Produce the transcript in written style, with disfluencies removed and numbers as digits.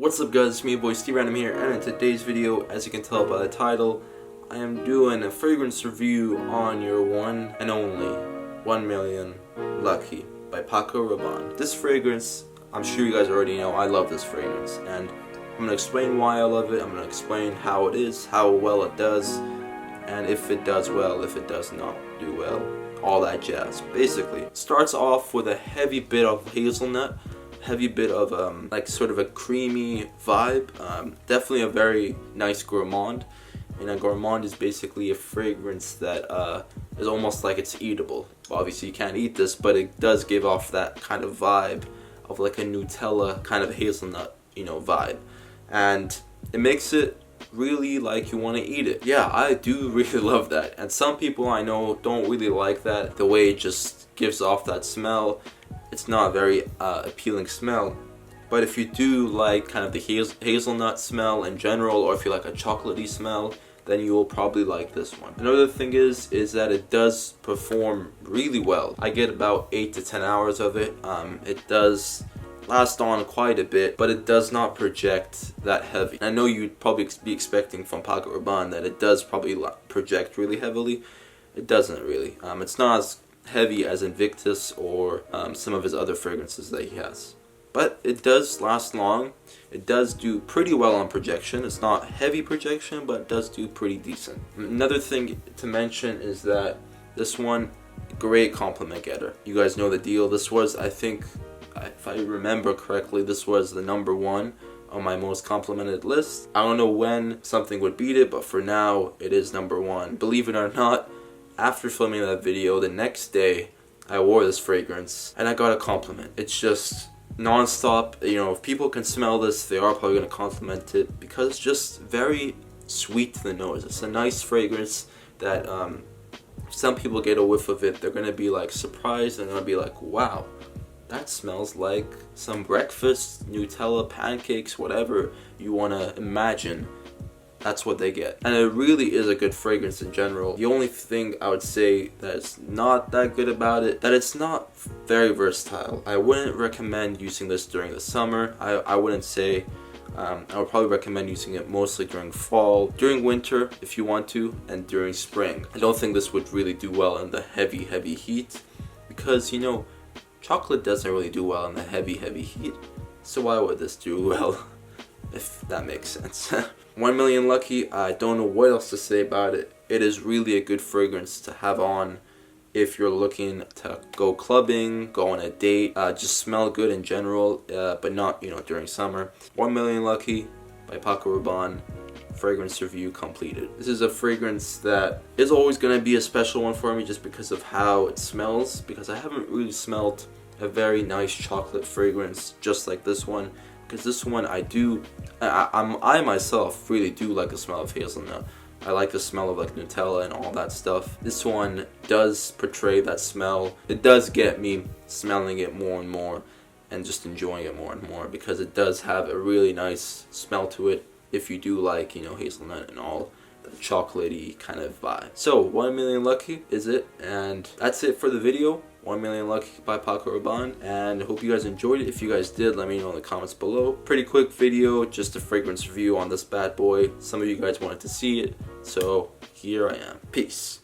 What's up guys, it's me, your boy SteveRandom here, and in today's video, as you can tell by the title, I am doing a fragrance review on your one and only 1 Million Lucky by Paco Rabanne. This fragrance, I'm sure you guys already know, I love this fragrance, and I'm going to explain why I love it, I'm going to explain how it is, how well it does, and if it does well, if it does not do well, all that jazz. Basically, it starts off with a heavy bit of hazelnut, heavy bit of like sort of a creamy vibe, definitely a very nice gourmand. And a gourmand is basically a fragrance that is almost like it's eatable. Obviously you can't eat this, but it does give off that kind of vibe of like a Nutella kind of hazelnut, vibe, and it makes it really like you want to eat it. Yeah, I do really love that, and some people I know don't really like that, the way it just gives off that smell. It's not a very appealing smell, but if you do like kind of the hazelnut smell in general, or if you like a chocolatey smell, then you will probably like this one. Another thing is that it does perform really well. I get about 8 to 10 hours of it. It does last on quite a bit, but it does not project that heavy. I know you'd probably be expecting from Paco Rabanne that it does probably project really heavily. It doesn't really. It's not as heavy as Invictus or some of his other fragrances that he has, but it does last long. It does do pretty well on projection. It's not heavy projection, but it does do pretty decent. Another thing to mention is that this one, great compliment getter. You guys know the deal. This was, I think, if I remember correctly, this was the #1 on my most complimented list. I don't know when something would beat it, but for now it is #1. Believe it or not, after filming that video, the next day I wore this fragrance and I got a compliment. It's just non-stop. If people can smell this, they are probably going to compliment it because it's just very sweet to the nose. It's a nice fragrance that some people get a whiff of it, they're going to be like surprised, and they're going to be like, wow, that smells like some breakfast, Nutella, pancakes, whatever you want to imagine. That's what they get. And it really is a good fragrance in general. The only thing I would say that's not that good about it, that it's not very versatile. I wouldn't recommend using this during the summer. I wouldn't say. I would probably recommend using it mostly during fall, during winter if you want to, and during spring. I don't think this would really do well in the heavy heat, because chocolate doesn't really do well in the heavy heat. So why would this do well? If that makes sense. 1 Million Lucky, I don't know what else to say about it. It is really a good fragrance to have on if you're looking to go clubbing, go on a date, just smell good in general, but not during summer. 1 Million Lucky by Paco Rabanne, fragrance review completed. This is a fragrance that is always going to be a special one for me just because of how it smells, because I haven't really smelled a very nice chocolate fragrance just like this one. Because this one I myself really do like the smell of hazelnut. I like the smell of like Nutella and all that stuff. This one does portray that smell. It does get me smelling it more and more and just enjoying it more and more, because it does have a really nice smell to it if you do like hazelnut and all the chocolatey kind of vibe. So 1 Million Lucky is it, and that's it for the video. 1 Million Lucky by Paco Rabanne, and I hope you guys enjoyed it. If you guys did, let me know in the comments below. Pretty quick video, just a fragrance review on this bad boy. Some of you guys wanted to see it, so here I am. Peace.